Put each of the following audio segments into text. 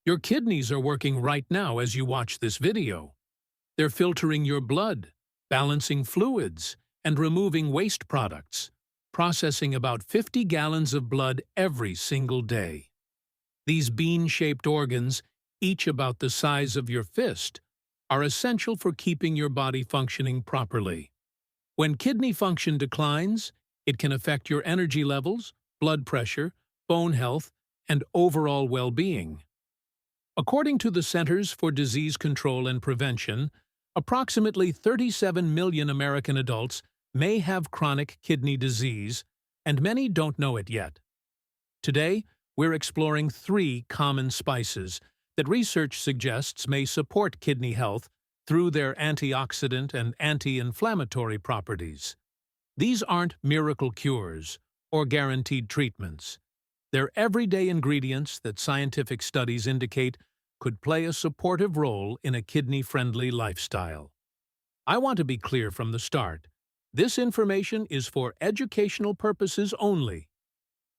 Your kidneys are working right now as you watch this video. They're filtering your blood, balancing fluids, and removing waste products, processing about 50 gallons of blood every single day. These bean-shaped organs, each about the size of your fist, are essential for keeping your body functioning properly. When kidney function declines, it can affect your energy levels, blood pressure, bone health, and overall well-being. According to the Centers for Disease Control and Prevention, approximately 37 million American adults may have chronic kidney disease, and many don't know it yet. Today, we're exploring 3 common spices that research suggests may support kidney health through their antioxidant and anti-inflammatory properties. These aren't miracle cures or guaranteed treatments. They're everyday ingredients that scientific studies indicate could play a supportive role in a kidney-friendly lifestyle. I want to be clear from the start. This information is for educational purposes only.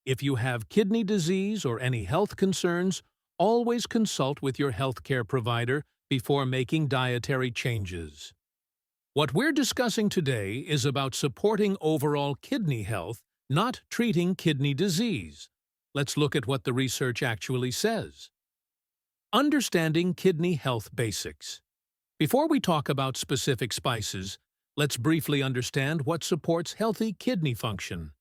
If you have kidney disease or any health concerns, always consult with your healthcare provider before making dietary changes. What we're discussing today is about supporting overall kidney health, not treating kidney disease. Let's look at what the research actually says. Understanding kidney health basics. Before we talk about specific spices, let's briefly understand what supports healthy kidney function.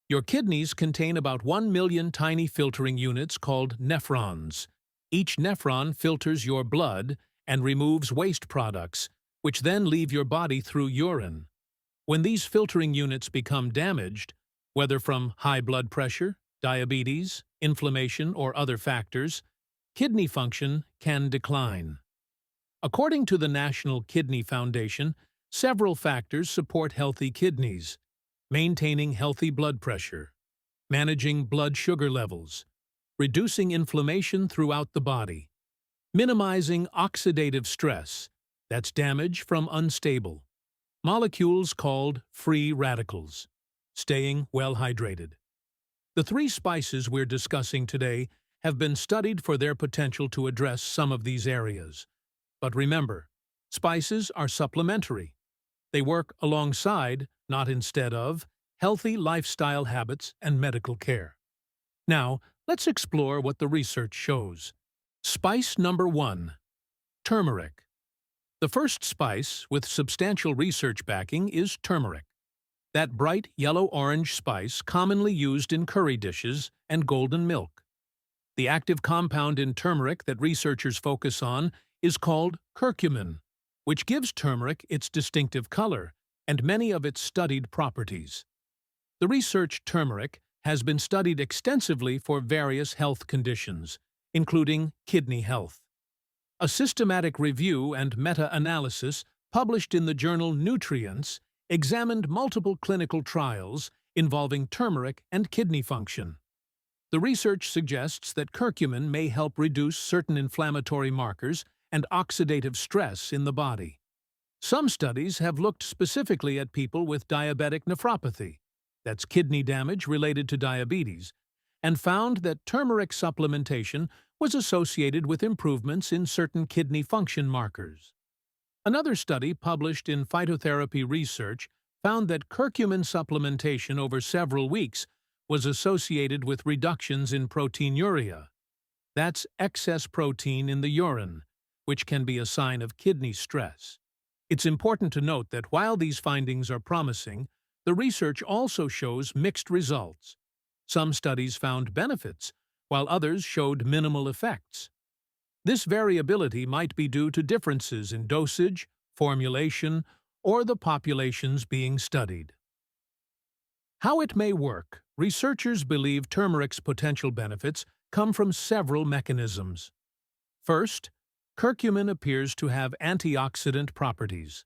Your kidneys contain about 1 million tiny filtering units called nephrons. Each nephron filters your blood and removes waste products, which then leave your body through urine. When these filtering units become damaged, whether from high blood pressure, diabetes, inflammation, or other factors, kidney function can decline. According to the National Kidney Foundation, several factors support healthy kidneys: maintaining healthy blood pressure, managing blood sugar levels, reducing inflammation throughout the body, minimizing oxidative stress, that's damage from unstable molecules called free radicals, staying well hydrated. The 3 spices we're discussing today have been studied for their potential to address some of these areas. But remember, spices are supplementary. They work alongside, not instead of, healthy lifestyle habits and medical care. Now, let's explore what the research shows. Spice number 1. Turmeric. The first spice with substantial research backing is turmeric. That bright yellow-orange spice commonly used in curry dishes and golden milk. The active compound in turmeric that researchers focus on is called curcumin, which gives turmeric its distinctive color and many of its studied properties. The research turmeric has been studied extensively for various health conditions, including kidney health. A systematic review and meta-analysis published in the journal Nutrients examined multiple clinical trials involving turmeric and kidney function. The research suggests that curcumin may help reduce certain inflammatory markers and oxidative stress in the body. Some studies have looked specifically at people with diabetic nephropathy, that's kidney damage related to diabetes, and found that turmeric supplementation was associated with improvements in certain kidney function markers. Another study published in Phytotherapy Research found that curcumin supplementation over several weeks was associated with reductions in proteinuria. That's excess protein in the urine, which can be a sign of kidney stress. It's important to note that while these findings are promising, the research also shows mixed results. Some studies found benefits, while others showed minimal effects. This variability might be due to differences in dosage, formulation, or the populations being studied. How it may work. Researchers believe turmeric's potential benefits come from several mechanisms. First, curcumin appears to have antioxidant properties.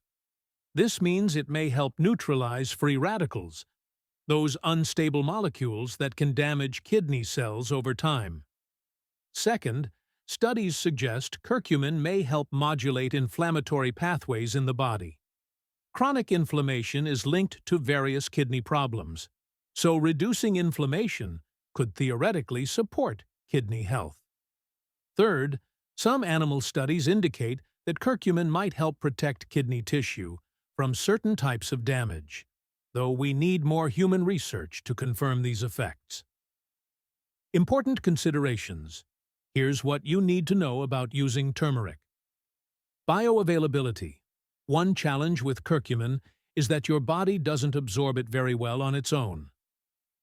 This means it may help neutralize free radicals, those unstable molecules that can damage kidney cells over time. Second, studies suggest curcumin may help modulate inflammatory pathways in the body. Chronic inflammation is linked to various kidney problems, so reducing inflammation could theoretically support kidney health. Third, some animal studies indicate that curcumin might help protect kidney tissue from certain types of damage, though we need more human research to confirm these effects. Important considerations. Here's what you need to know about using turmeric. Bioavailability. One challenge with curcumin is that your body doesn't absorb it very well on its own.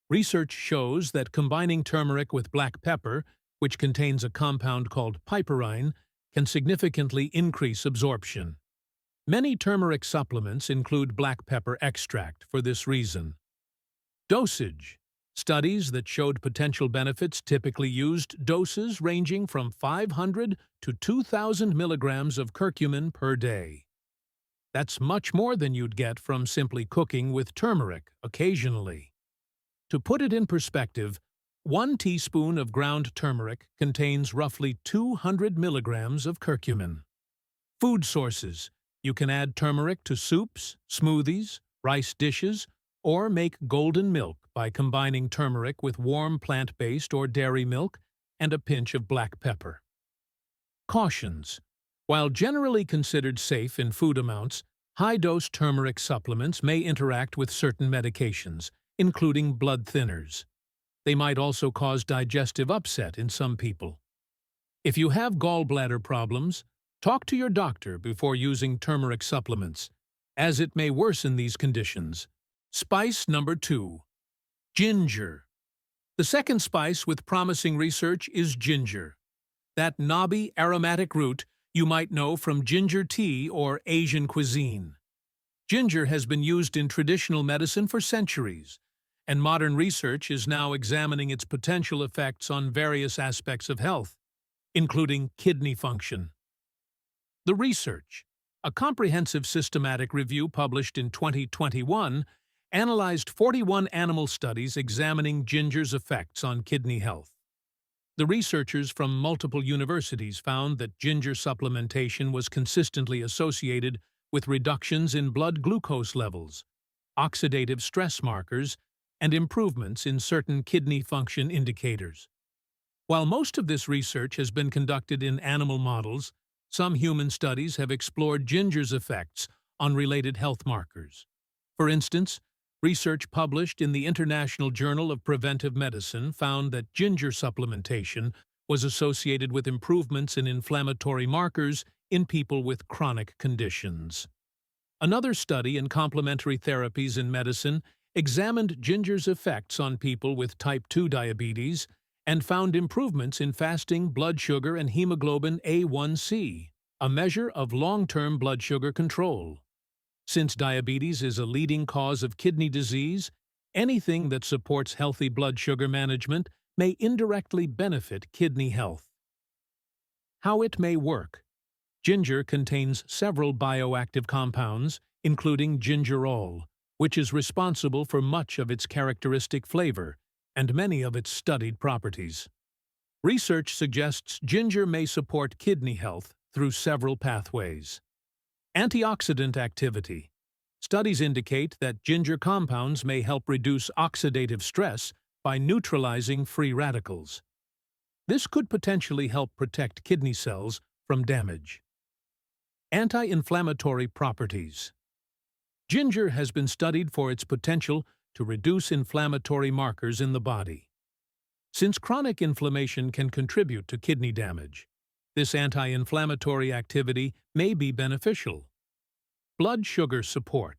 Research shows that combining turmeric with black pepper, which contains a compound called piperine, can significantly increase absorption. Many turmeric supplements include black pepper extract for this reason. Dosage. Studies that showed potential benefits typically used doses ranging from 500 to 2,000 milligrams of curcumin per day. That's much more than you'd get from simply cooking with turmeric occasionally. To put it in perspective, 1 teaspoon of ground turmeric contains roughly 200 milligrams of curcumin. Food sources. You can add turmeric to soups, smoothies, rice dishes, or make golden milk by combining turmeric with warm plant-based or dairy milk and a pinch of black pepper. Cautions. While generally considered safe in food amounts, high-dose turmeric supplements may interact with certain medications, including blood thinners. They might also cause digestive upset in some people. If you have gallbladder problems, talk to your doctor before using turmeric supplements, as it may worsen these conditions. Spice number 2. Ginger. The second spice with promising research is ginger. That knobby, aromatic root you might know from ginger tea or Asian cuisine. Ginger has been used in traditional medicine for centuries, and modern research is now examining its potential effects on various aspects of health, including kidney function. The research, a comprehensive systematic review published in 2021, analyzed 41 animal studies examining ginger's effects on kidney health. The researchers from multiple universities found that ginger supplementation was consistently associated with reductions in blood glucose levels, oxidative stress markers, and improvements in certain kidney function indicators. While most of this research has been conducted in animal models, some human studies have explored ginger's effects on related health markers. For instance, research published in the International Journal of Preventive Medicine found that ginger supplementation was associated with improvements in inflammatory markers in people with chronic conditions. Another study in complementary therapies in medicine examined ginger's effects on people with type 2 diabetes and found improvements in fasting blood sugar and hemoglobin A1C, a measure of long-term blood sugar control. Since diabetes is a leading cause of kidney disease, anything that supports healthy blood sugar management may indirectly benefit kidney health. How it may work. Ginger contains several bioactive compounds, including gingerol, which is responsible for much of its characteristic flavor and many of its studied properties. Research suggests ginger may support kidney health through several pathways. Antioxidant activity. Studies indicate that ginger compounds may help reduce oxidative stress by neutralizing free radicals. This could potentially help protect kidney cells from damage. Anti-inflammatory properties. Ginger has been studied for its potential to reduce inflammatory markers in the body. Since chronic inflammation can contribute to kidney damage, this anti-inflammatory activity may be beneficial. Blood sugar support.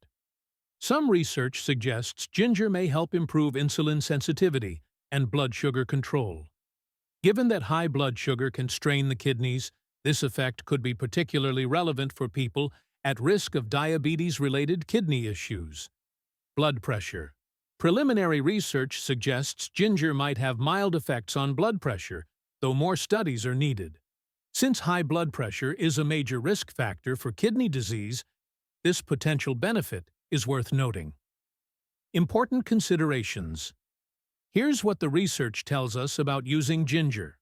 Some research suggests ginger may help improve insulin sensitivity and blood sugar control. Given that high blood sugar can strain the kidneys, this effect could be particularly relevant for people at risk of diabetes-related kidney issues. Blood pressure. Preliminary research suggests ginger might have mild effects on blood pressure, though more studies are needed. Since high blood pressure is a major risk factor for kidney disease, this potential benefit is worth noting. Important considerations. Here's what the research tells us about using ginger.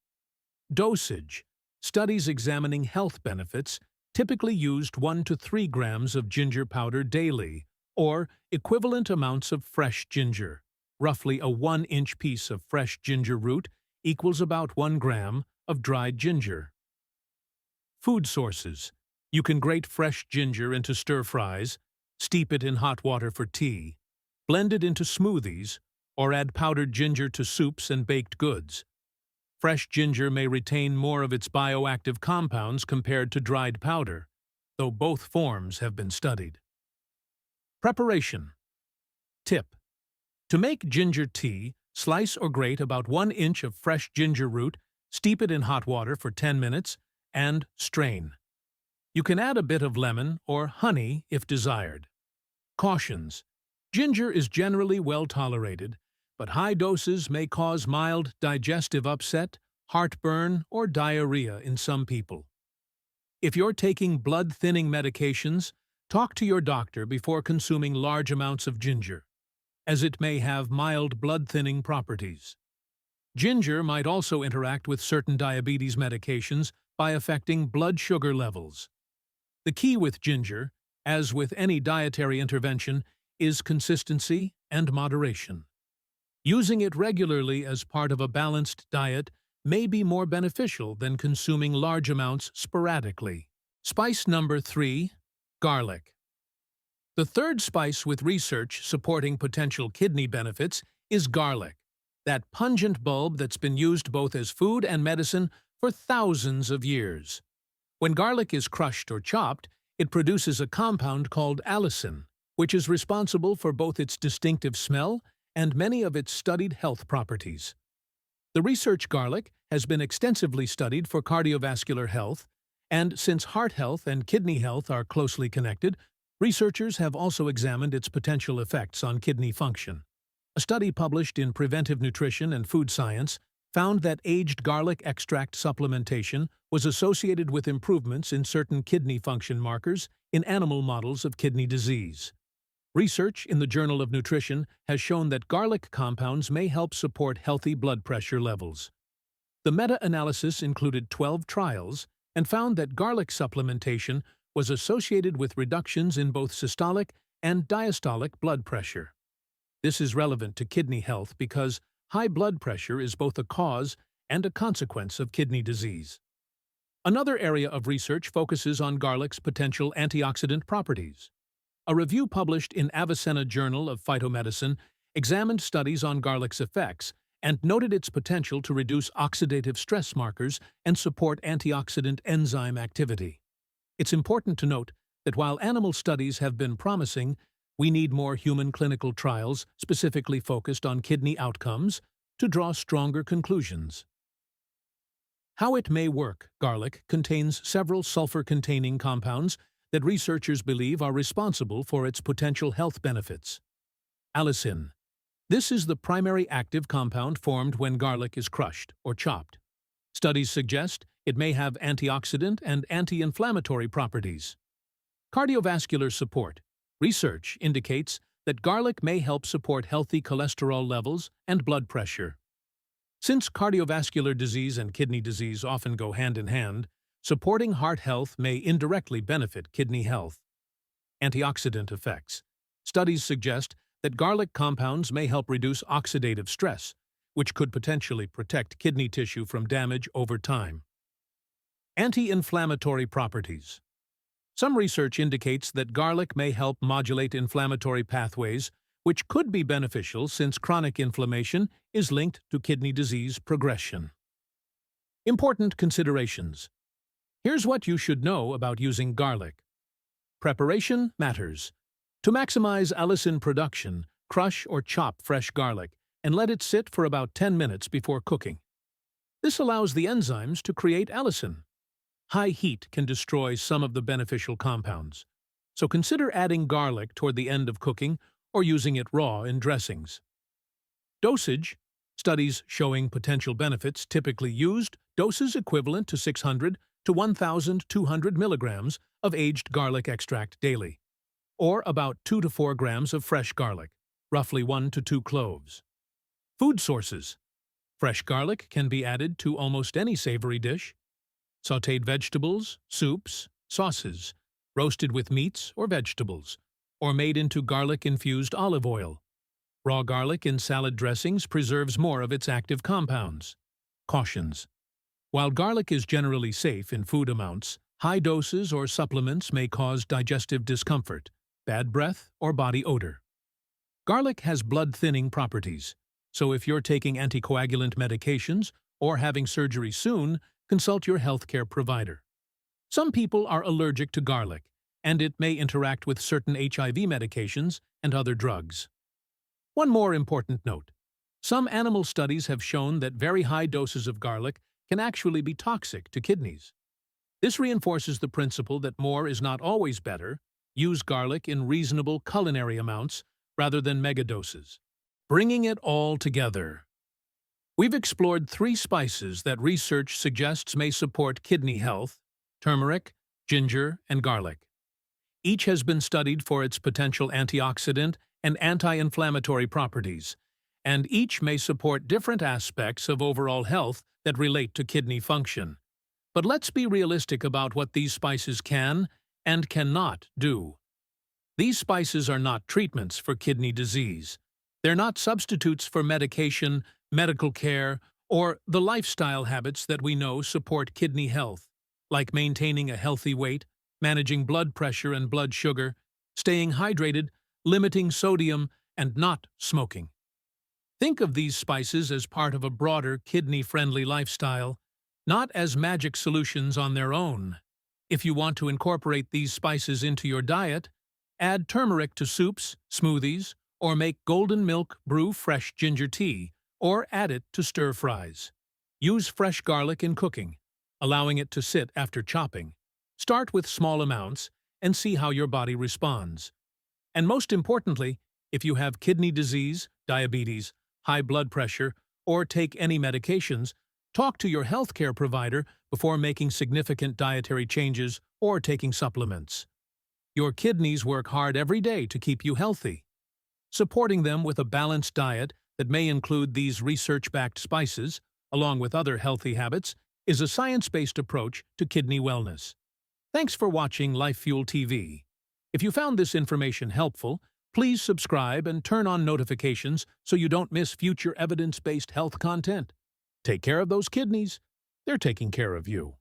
Dosage. Studies examining health benefits typically used 1 to 3 grams of ginger powder daily, or equivalent amounts of fresh ginger. Roughly a 1-inch piece of fresh ginger root equals about 1 gram of dried ginger. Food sources. You can grate fresh ginger into stir-fries, steep it in hot water for tea, blend it into smoothies, or add powdered ginger to soups and baked goods. Fresh ginger may retain more of its bioactive compounds compared to dried powder, though both forms have been studied. Preparation. Tip: to make ginger tea, slice or grate about 1 inch of fresh ginger root, steep it in hot water for 10 minutes, and strain. You can add a bit of lemon or honey if desired. Cautions: ginger is generally well tolerated, but high doses may cause mild digestive upset, heartburn, or diarrhea in some people. If you're taking blood-thinning medications, talk to your doctor before consuming large amounts of ginger, as it may have mild blood-thinning properties. Ginger might also interact with certain diabetes medications by affecting blood sugar levels. The key with ginger, as with any dietary intervention, is consistency and moderation. Using it regularly as part of a balanced diet may be more beneficial than consuming large amounts sporadically. Spice number 3, garlic. The third spice with research supporting potential kidney benefits is garlic, that pungent bulb that's been used both as food and medicine for thousands of years. When garlic is crushed or chopped, it produces a compound called allicin, which is responsible for both its distinctive smell and many of its studied health properties. The research garlic has been extensively studied for cardiovascular health, and since heart health and kidney health are closely connected, researchers have also examined its potential effects on kidney function. A study published in Preventive Nutrition and Food Science found that aged garlic extract supplementation was associated with improvements in certain kidney function markers in animal models of kidney disease. Research in the Journal of Nutrition has shown that garlic compounds may help support healthy blood pressure levels. The meta-analysis included 12 trials and found that garlic supplementation was associated with reductions in both systolic and diastolic blood pressure. This is relevant to kidney health because high blood pressure is both a cause and a consequence of kidney disease. Another area of research focuses on garlic's potential antioxidant properties. A review published in Avicenna Journal of Phytomedicine examined studies on garlic's effects and noted its potential to reduce oxidative stress markers and support antioxidant enzyme activity. It's important to note that while animal studies have been promising, we need more human clinical trials specifically focused on kidney outcomes to draw stronger conclusions. How it may work: garlic contains several sulfur-containing compounds that researchers believe are responsible for its potential health benefits. Allicin. This is the primary active compound formed when garlic is crushed or chopped. Studies suggest it may have antioxidant and anti-inflammatory properties. Cardiovascular support. Research indicates that garlic may help support healthy cholesterol levels and blood pressure. Since cardiovascular disease and kidney disease often go hand in hand, supporting heart health may indirectly benefit kidney health. Antioxidant effects. Studies suggest that garlic compounds may help reduce oxidative stress, which could potentially protect kidney tissue from damage over time. Anti-inflammatory properties. Some research indicates that garlic may help modulate inflammatory pathways, which could be beneficial since chronic inflammation is linked to kidney disease progression. Important considerations. Here's what you should know about using garlic. Preparation matters. To maximize allicin production, crush or chop fresh garlic and let it sit for about 10 minutes before cooking. This allows the enzymes to create allicin. High heat can destroy some of the beneficial compounds, so consider adding garlic toward the end of cooking or using it raw in dressings. Dosage. Studies showing potential benefits typically used doses equivalent to 600 to 1,200 milligrams of aged garlic extract daily, or about 2 to 4 grams of fresh garlic, roughly 1 to 2 cloves. Food sources. Fresh garlic can be added to almost any savory dish. Sautéed vegetables, soups, sauces, roasted with meats or vegetables, or made into garlic-infused olive oil. Raw garlic in salad dressings preserves more of its active compounds. Cautions. While garlic is generally safe in food amounts, high doses or supplements may cause digestive discomfort, bad breath, or body odor. Garlic has blood-thinning properties, so if you're taking anticoagulant medications or having surgery soon, consult your healthcare provider. Some people are allergic to garlic, and it may interact with certain HIV medications and other drugs. One more important note. Some animal studies have shown that very high doses of garlic can actually be toxic to kidneys. This reinforces the principle that more is not always better. Use garlic in reasonable culinary amounts rather than megadoses. Bringing it all together. We've explored 3 spices that research suggests may support kidney health: turmeric, ginger, and garlic. Each has been studied for its potential antioxidant and anti-inflammatory properties, and each may support different aspects of overall health that relate to kidney function. But let's be realistic about what these spices can and cannot do. These spices are not treatments for kidney disease. They're not substitutes for medication, medical care, or the lifestyle habits that we know support kidney health, like maintaining a healthy weight, managing blood pressure and blood sugar, staying hydrated, limiting sodium, and not smoking. Think of these spices as part of a broader kidney-friendly lifestyle, not as magic solutions on their own. If you want to incorporate these spices into your diet, add turmeric to soups, smoothies, or make golden milk brew fresh ginger tea, or add it to stir-fries. Use fresh garlic in cooking, allowing it to sit after chopping. Start with small amounts and see how your body responds. And most importantly, if you have kidney disease, diabetes, high blood pressure, or take any medications, talk to your healthcare provider before making significant dietary changes or taking supplements. Your kidneys work hard every day to keep you healthy. Supporting them with a balanced diet that may include these research-backed spices, along with other healthy habits, is a science-based approach to kidney wellness. Thanks for watching Life Fuel TV. If you found this information helpful, please subscribe and turn on notifications so you don't miss future evidence-based health content. Take care of those kidneys. They're taking care of you.